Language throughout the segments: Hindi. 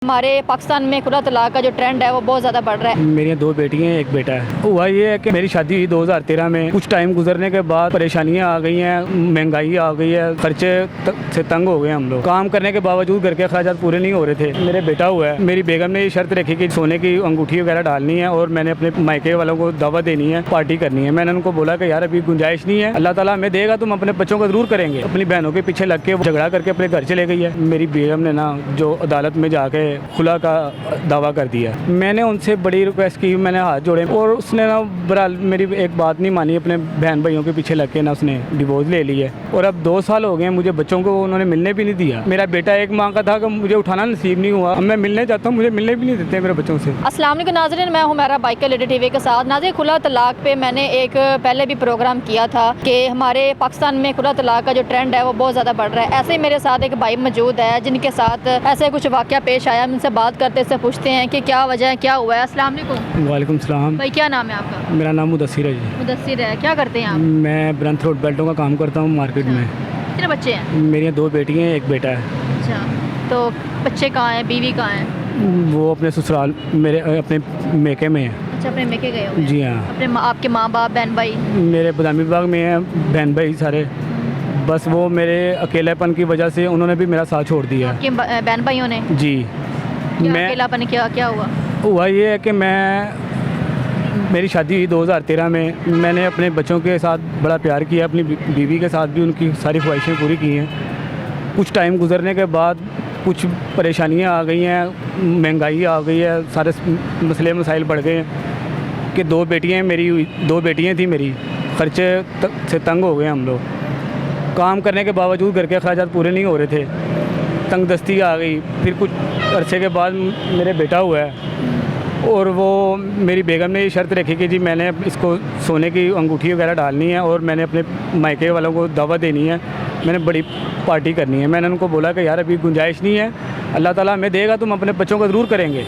हमारे पाकिस्तान में खुला तलाक का जो ट्रेंड है वो बहुत ज़्यादा बढ़ रहा है। मेरी 2 बेटियां हैं, 1 बेटा है। हुआ ये है कि मेरी शादी हुई 2013 में। कुछ टाइम गुजरने के बाद परेशानियां आ गई हैं, महंगाई आ गई है, खर्चे से तंग हो गए हम लोग। काम करने के बावजूद घर के अखराजात पूरे नहीं हो रहे थे। मेरे बेटा हुआ है, मेरी बेगम ने ये शर्त रखी कि सोने की अंगूठी वगैरह डालनी है और मैंने अपने मायके वालों को दावत देनी है, पार्टी करनी है। मैंने उनको बोला कि यार अभी गुंजाइश नहीं है, अल्लाह ताला हमें देगा, तुम अपने बच्चों को जरूर करेंगे। अपनी बहनों के पीछे लग के झगड़ा करके अपने घर चले गई है। मेरी बेगम ने ना जो अदालत में जाके खुला का दावा कर दिया। मैंने उनसे बड़ी रिक्वेस्ट की, मैंने हाथ जोड़े और उसने ना बहरहाल मेरी एक बात नहीं मानी। अपने बहन भाइयों के पीछे लग के ना उसने डिवोर्स ले ली है और अब 2 साल हो गए हैं, मुझे बच्चों को उन्होंने मिलने भी नहीं दिया। मेरा बेटा 1 माह का था कि मुझे उठाना नसीब नहीं हुआ। अब मैं मिलने जाता हूँ, मुझे मिलने भी नहीं देते मेरे बच्चों से। अस्सलाम वालेकुम नाज़रीन, मैं हुमैरा बाइकर लेडी टीवी के साथ। नाज़रीन, खुला तलाक पे मैंने एक पहले भी प्रोग्राम किया था कि हमारे पाकिस्तान में खुला तलाक का जो ट्रेंड है वो बहुत ज़्यादा बढ़ रहा है। ऐसे ही मेरे साथ एक भाई मौजूद है जिनके साथ ऐसे कुछ वाक़या पेश आया। हम उनसे बात करते से पूछते हैं कि क्या वजह है, क्या हुआ है। अस्सलाम वालेकुम। वालेकुम सलाम। भाई क्या नाम है आपका? मेरा नाम मुदस्सिर है जी। मुदस्सिर है। क्या करते हैं आप? मैं ब्रंथ रोड बेल्टों का काम करता हूँ मार्केट में। कितने बच्चे हैं? मेरी 2 बेटियां हैं, 1 बेटा है। अच्छा, तो बच्चे कहाँ हैं, बीवी कहाँ हैं? वो अपने ससुराल मेरे अपने मेके में है। अच्छा, अपने मेके गए हुए हैं। जी हाँ। अपने आपके माँ बाप बहन भाई? मेरे बदामी बाग में है बहन भाई सारे। बस वो मेरे अकेलेपन की वजह से उन्होंने भी मेरा साथ छोड़ दिया। आपके बहन भाइयों ने? जी। मैं अकेलापन क्या हुआ? हुआ ये है कि मेरी शादी हुई 2013 में। मैंने अपने बच्चों के साथ बड़ा प्यार किया, अपनी बीवी के साथ भी उनकी सारी ख्वाहिशें पूरी की हैं। कुछ टाइम गुजरने के बाद कुछ परेशानियां आ गई हैं, महंगाई आ गई है, सारे मसले मसाइल बढ़ गए हैं कि 2 बेटियां थी मेरी, खर्चे से तंग हो गए हम लोग। काम करने के बावजूद घर के अखराजात पूरे नहीं हो रहे थे, तंगदस्ती आ गई। फिर कुछ अरसे के बाद मेरे बेटा हुआ है और वो मेरी बेगम ने ये शर्त रखी कि जी मैंने इसको सोने की अंगूठी वगैरह डालनी है और मैंने अपने मायके वालों को दावत देनी है, मैंने बड़ी पार्टी करनी है। मैंने उनको बोला कि यार अभी गुंजाइश नहीं है, अल्लाह ताला हमें देगा, तुम अपने बच्चों को ज़रूर करेंगे।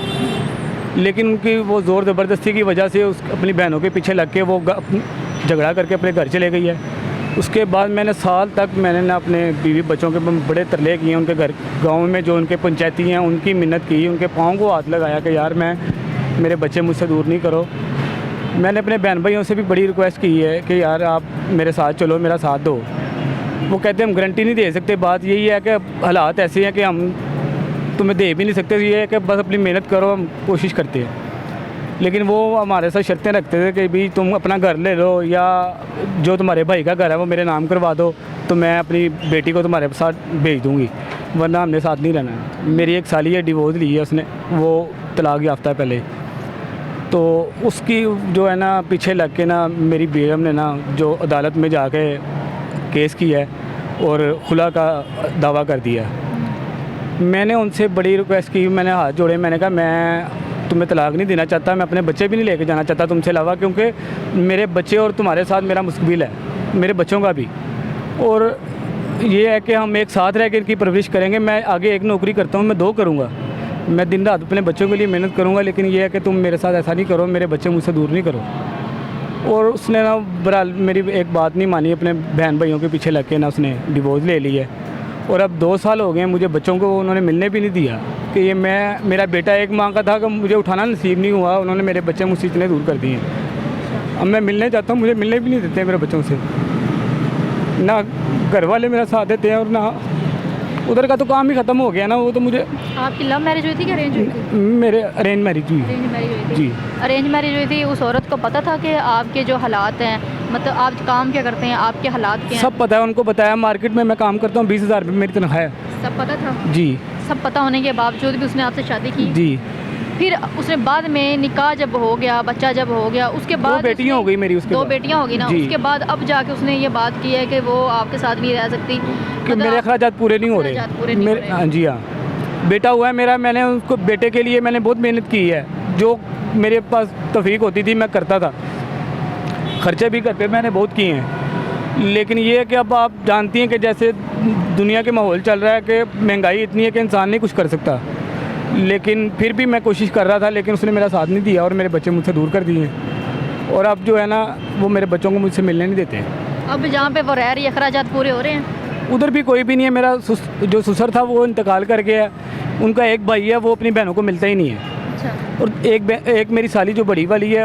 लेकिन उनकी वो ज़ोर ज़बरदस्ती की वजह से अपनी बहनों के पीछे लग के वो झगड़ा करके अपने घर चले गई है। उसके बाद मैंने साल तक मैंने ना अपने बीवी बच्चों के बड़े तरले किए, उनके घर गाँव में जो उनके पंचायती हैं उनकी मिन्नत की, उनके पाँव को हाथ लगाया कि यार मेरे बच्चे मुझसे दूर नहीं करो। मैंने अपने बहन भाइयों से भी बड़ी रिक्वेस्ट की है कि यार आप मेरे साथ चलो, मेरा साथ दो। वो कहते हैं हम गारंटी नहीं दे सकते। बात यही है कि हालात ऐसे हैं कि हम तुम्हें दे भी नहीं सकते। ये है कि बस अपनी मेहनत करो, हम कोशिश करते हैं। लेकिन वो हमारे साथ शर्तें रखते थे कि भी तुम अपना घर ले लो या जो तुम्हारे भाई का घर है वो मेरे नाम करवा दो, तो मैं अपनी बेटी को तुम्हारे साथ भेज दूँगी, वरना हमने साथ नहीं रहना। मेरी एक साली है, डिवोर्स ली है उसने, वो तलाक याफ्ता है पहले। तो उसकी जो है ना पीछे लग के ना मेरी बेगम ने ना जो अदालत में जाके केस किया है और खुला का दावा कर दिया। मैंने उनसे बड़ी रिक्वेस्ट की, मैंने हाथ जोड़े, मैंने कहा मैं तुम्हें तलाक नहीं देना चाहता, मैं अपने बच्चे भी नहीं लेके जाना चाहता तुमसे अलावा, क्योंकि मेरे बच्चे और तुम्हारे साथ मेरा मुस्तकबिल है, मेरे बच्चों का भी। और ये है कि हम एक साथ रह कर इनकी परवरिश करेंगे। मैं आगे 1 नौकरी करता हूँ, मैं 2 करूँगा, मैं दिन रात अपने बच्चों के लिए मेहनत करूँगा। लेकिन ये है कि तुम मेरे साथ ऐसा नहीं करो, मेरे बच्चे मुझसे दूर नहीं करो। और उसने ना बहरहाल मेरी एक बात नहीं मानी, अपने बहन भाइयों के पीछे लग के ना उसने डिवोर्स ले ली है और अब 2 साल हो गए हैं, मुझे बच्चों को उन्होंने मिलने भी नहीं दिया। कि ये मेरा बेटा 1 माह का था कि मुझे उठाना नसीब नहीं हुआ, उन्होंने मेरे बच्चे मुझसे इतने दूर कर दिए। अब मैं मिलने जाता हूँ, मुझे मिलने भी नहीं देते मेरे बच्चों से। ना घर वाले मेरा साथ देते हैं और ना उधर का तो काम ही ख़त्म हो गया ना। वो तो मुझे। आपकी लव मैरिज हुई थी कि अरेंज हुई थी? मेरे अरेंज मैरिज हुई। अरेंज मैरिज हुई थी? जी। अरेंज मैरिज हुई थी। उस औरत को पता था कि आपके जो हालात हैं, मतलब आप काम क्या करते हैं, आपके हालात क्या हैं? सब पता है उनको, बताया। मार्केट में मैं काम करता हूँ, 20,000 रुपये मेरी तनख्वाह है। सब पता था? जी। सब पता होने के बावजूद भी उसने आपसे शादी की? जी। फिर उसने बाद में निकाह जब हो गया, बच्चा जब हो गया, उसके बाद 2 बेटियाँ हो गई मेरी। उसके 2 बेटियाँ हो गई ना, जी। उसके बाद अब जाके उसने ये बात की है कि वो आपके साथ नहीं रह सकती, कि मेरे अखराजात पूरे नहीं हो रहे। हाँ जी हाँ, बेटा हुआ है मेरा। मैंने उसको बेटे के लिए मैंने बहुत मेहनत की है, जो मेरे पास तौफीक होती थी मैं करता था। खर्चे भी घर पे मैंने बहुत किए हैं। लेकिन ये है कि अब आप जानती हैं कि जैसे दुनिया के माहौल चल रहा है कि महंगाई इतनी है कि इंसान नहीं कुछ कर सकता। लेकिन फिर भी मैं कोशिश कर रहा था, लेकिन उसने मेरा साथ नहीं दिया और मेरे बच्चे मुझसे दूर कर दिए। और अब जो है ना वो मेरे बच्चों को मुझसे मिलने नहीं देते। अब जहाँ पे वो रह रही है, अखराजात पूरे हो रहे हैं? उधर भी कोई भी नहीं है। मेरा जो ससुर था वो इंतकाल कर गया। उनका एक भाई है, वो अपनी बहनों को मिलता ही नहीं है। अच्छा। और एक मेरी साली जो बड़ी वाली है,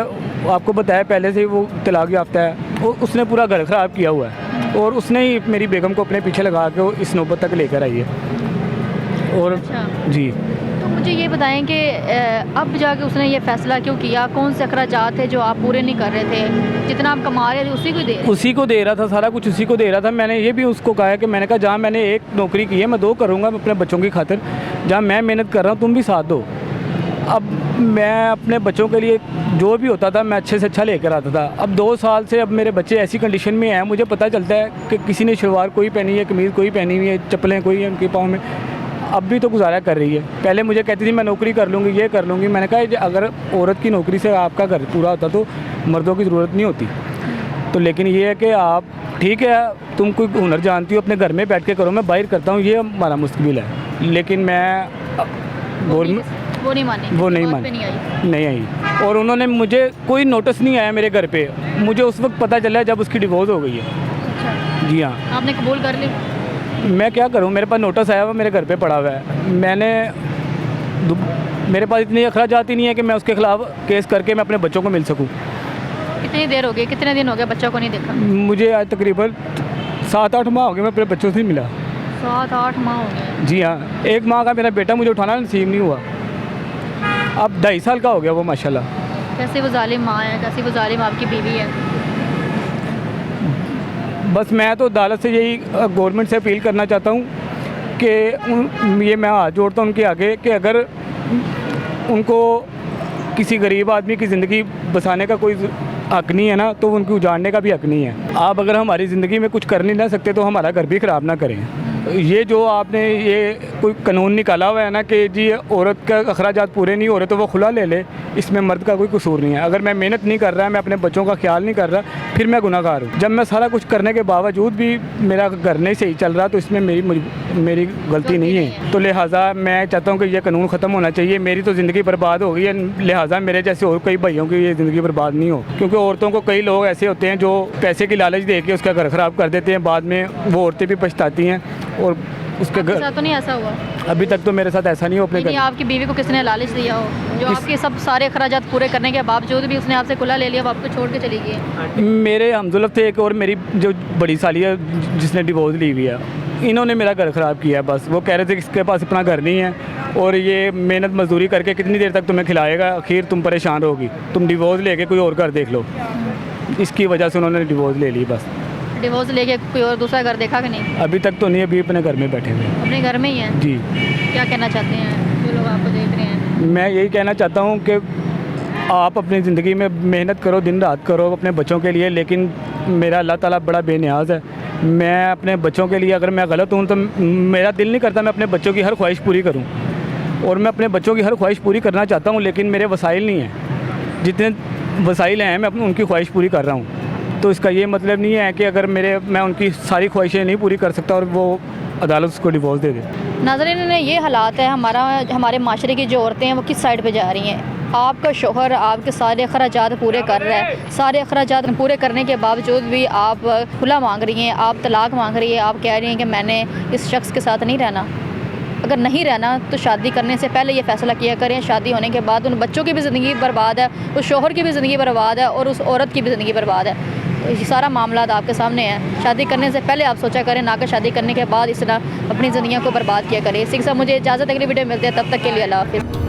आपको बताया पहले से ही वो तलाक याफ्ता है। उसने पूरा घर ख़राब किया हुआ है और उसने ही मेरी बेगम को अपने पीछे लगा के वो इस नौबत तक लेकर आई है। और अच्छा। जी, तो मुझे ये बताएं कि अब जाके उसने ये फ़ैसला क्यों किया? कौन से अखराजात थे जो आप पूरे नहीं कर रहे थे? जितना आप कमा रहे थे उसी को दे रहे थे? उसी को दे रहा था, सारा कुछ उसी को दे रहा था। मैंने ये भी उसको कहा है कि मैंने कहा जहाँ मैंने एक नौकरी की है मैं 2 करूँगा अपने बच्चों की खातिर। जहाँ मैं मेहनत कर रहा हूँ तुम भी साथ दो। अब मैं अपने बच्चों के लिए जो भी होता था मैं अच्छे से अच्छा लेकर आता था। अब 2 साल से अब मेरे बच्चे ऐसी कंडीशन में हैं, मुझे पता चलता है कि किसी ने शलवार कोई पहनी है, कमीज़ कोई पहनी हुई है, चप्पलें कोई है उनके पाँव में। अब भी तो गुजारा कर रही है। पहले मुझे कहती थी मैं नौकरी कर लूँगी, ये कर लूँगी। मैंने कहा अगर औरत की नौकरी से आपका घर पूरा होता तो मर्दों की ज़रूरत नहीं होती। तो लेकिन ये है कि आप ठीक है, तुम कोई हुनर जानती हो अपने घर में बैठ के करो, मैं बाहर करता हूँ, ये हमारा मुस्तकबिल है। लेकिन मैं वो नहीं मानी, वो नहीं बात मानी, पे नहीं आई। नहीं आई। और उन्होंने मुझे कोई नोटिस नहीं आया मेरे घर पे। मुझे उस वक्त पता चला जब उसकी डिवोर्स हो गई है। अच्छा। जी हाँ। आपने कबूल कर ली? मैं क्या करूं, मेरे पास नोटिस आया हुआ मेरे घर पे पड़ा हुआ है। मेरे पास इतनी अखराजात ही नहीं है कि मैं उसके खिलाफ केस करके मैं अपने बच्चों को मिल सकूं। कितनी देर हो गई, कितने दिन हो गए बच्चों को नहीं देखा? मुझे आज तकरीबन 7-8 माह हो गए मैं अपने बच्चों से नहीं मिला। 7-8 माह हो गए? जी हाँ। 1 माह का मेरा बेटा मुझे उठाना नसीब नहीं हुआ। अब 2.5 साल का हो गया वो माशाल्लाह। कैसी वो जालिम माँ है, कैसी वो जालिम आपकी बीवी है? बस मैं तो अदालत से यही गवर्नमेंट से अपील करना चाहता हूँ कि ये मैं हाथ जोड़ता हूँ उनके आगे कि अगर उनको किसी गरीब आदमी की ज़िंदगी बसाने का कोई हक़ नहीं है ना, तो उनकी उजाड़ने का भी हक़ नहीं है। आप अगर हमारी ज़िंदगी में कुछ कर नहीं ना सकते तो हमारा घर भी ख़राब ना करें। ये जो आपने ये कोई कानून निकाला हुआ है ना कि जी औरत का अखराजात पूरे नहीं हो रहे तो वो खुला ले ले, इसमें मर्द का कोई कसूर नहीं है। अगर मैं मेहनत नहीं कर रहा, मैं अपने बच्चों का ख्याल नहीं कर रहा, फिर मैं गुनाहगार हूँ। जब मैं सारा कुछ करने के बावजूद भी मेरा घर नहीं सही चल रहा तो इसमें मेरी गलती नहीं है। तो लिहाजा मैं चाहता हूँ कि ये कानून ख़त्म होना चाहिए। मेरी तो ज़िंदगी बर्बाद हो गई है, लिहाजा मेरे जैसे और कई भाइयों की ये ज़िंदगी बर्बाद नहीं हो। क्योंकि औरतों को कई लोग ऐसे होते हैं जो पैसे की लालच दे के उसका घर ख़राब कर देते हैं, बाद में वो औरतें भी पछताती हैं। और उसके आपके घर साथ तो नहीं ऐसा हुआ? अभी तक तो मेरे साथ ऐसा नहीं हो अपने नहीं, घर। आपकी बीवी को किसने लालच दिया हो जो आपके सब सारे अखराजात पूरे करने के बावजूद भी उसने आपसे खुला ले लिया, अब आपको छोड़ के चली गई? मेरे हमजुल्फ थे एक और मेरी जो बड़ी साली है जिसने डिवोर्स ली हुई है, इन्होंने मेरा घर ख़राब किया। बस वो कह रहे थे कि इसके पास इतना घर नहीं है और ये मेहनत मजदूरी करके कितनी देर तक तुम्हें खिलाएगा, आखिर तुम परेशान रहोगी, तुम डिवोर्स लेके कोई और घर देख लो। इसकी वजह से उन्होंने डिवोर्स ले ली। बस डिवोर्स लेके कोई और दूसरा घर देखा कि नहीं? अभी तक तो नहीं, अभी अपने घर में बैठे हुए हैं। अपने घर में ही हैं? जी। क्या कहना चाहते हैं जो लोग आपको देख रहे हैं? मैं यही कहना चाहता हूँ कि आप अपनी ज़िंदगी में मेहनत करो, दिन रात करो अपने बच्चों के लिए, लेकिन मेरा अल्लाह ताला बड़ा बेनियाज़ है। मैं अपने बच्चों के लिए अगर मैं गलत हूँ तो मेरा दिल नहीं करता मैं अपने बच्चों की हर ख्वाहिश पूरी करूँ, और मैं अपने बच्चों की हर ख्वाहिश पूरी करना चाहता हूँ, लेकिन मेरे वसाइल नहीं हैं। जितने वसाइल हैं मैं उनकी ख्वाहिश पूरी कर रहा हूँ। तो इसका ये मतलब नहीं है कि अगर मैं उनकी सारी ख्वाहिशें नहीं पूरी कर सकता और वो अदालत उसको डिवोर्स दे दे। नाज़रीन, ये हालात है हमारे माशरे की जो औरतें हैं वो किस साइड पे जा रही हैं। आपका शोहर आपके सारे अखराजात पूरे कर रहा है, सारे अखराजात पूरे करने के बावजूद भी आप खुला मांग रही हैं, आप तलाक मांग रही हैं, आप कह रही हैं कि मैंने इस शख्स के साथ नहीं रहना। अगर नहीं रहना तो शादी करने से पहले ये फ़ैसला किया करें। शादी होने के बाद उन बच्चों की भी ज़िंदगी बर्बाद है, उस शोहर की भी ज़िंदगी बर्बाद है और उस औरत की भी ज़िंदगी बर्बाद है। तो ये सारा मामला आपके सामने है। शादी करने से पहले आप सोचा करें, ना कि शादी करने के बाद इस तरह अपनी ज़िंदगी को बर्बाद किया करें। इसी के साथ मुझे इजाज़त, अगली वीडियो मिलती है, तब तक के लिए अल्लाह हाफ़िज़।